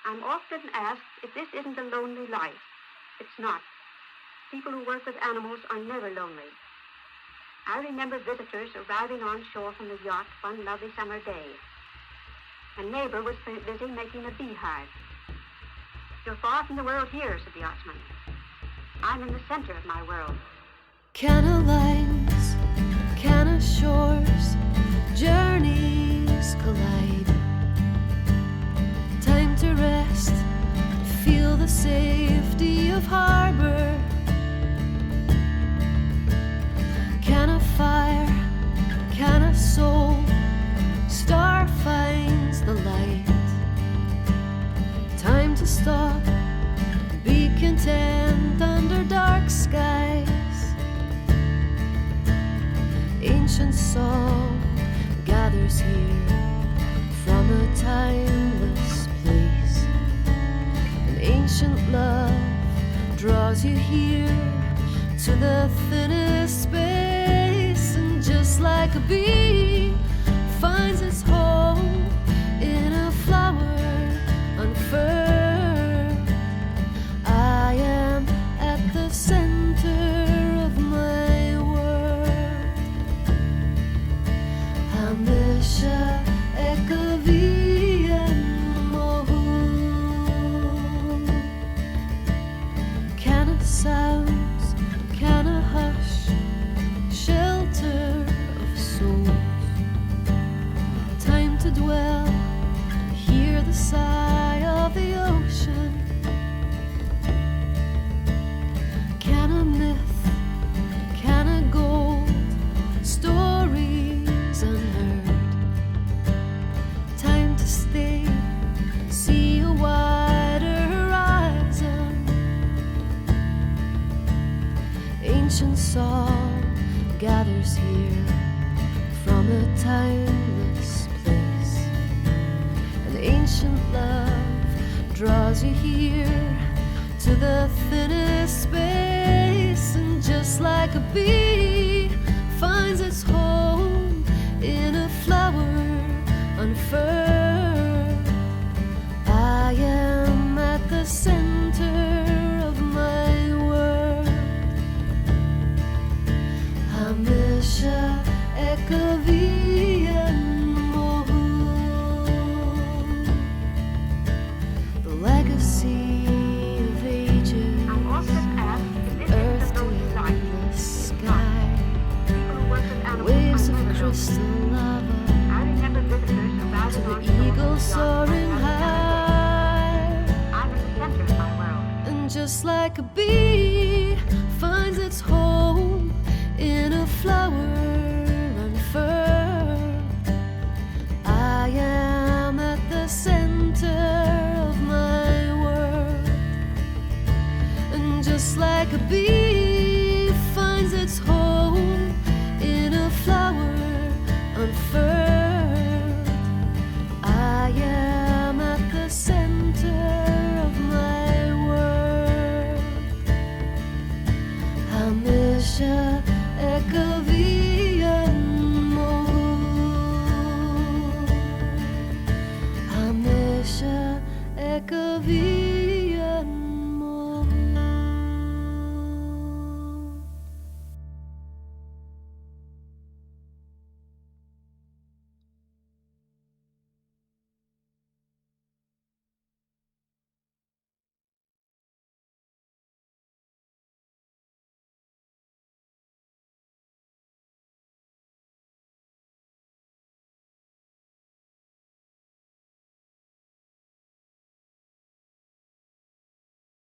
I'm often asked if this isn't a lonely life. It's not. People who work with animals are never lonely. I remember visitors arriving on shore from the yacht one lovely summer day. A neighbor was busy making a beehive. "You're far from the world here," said the yachtsman. "I'm in the center of my world." Can of lines, can of shores, journeys collide. Time to rest, feel the safety of harbor. Can of fire, can of soul, star finds the light. Time to stop, be content under dark skies. Ancient song gathers here from a timeless place. An ancient love draws you here to the thinnest space. And just like a bee finds its home in a flower unfurled, I am at the center of my world. Hamisha ekavian mohu. Can of sounds, can of hush, shelter of souls. Time to dwell, hear the sigh of the ocean. Can of myth, can of gold, stories unheard. Time to stay, see a wider horizon. Ancient song gathers here from a timeless place. An ancient love draws you here to the thinnest space. And just like a bee finds its home in a flower unfurled, I am at the center of my world. Hamisha ekavian mohu. The legacy of ages, I'm often asked if this earth isn't a to lonely life. endless sky, People who work with animals waves are of never crystal lonely. lava, I remember visitors to arriving the on shore eagle from the yacht soaring one lovely summer high. day. I'm in the center of my world. And just like a bee finds its home in a flower unfurled, I am at the center of my world. And just like a bee finds its home in a flower unfurled, I am at the center of my world. Hamisha ekavian mohu. Hamisha ekavian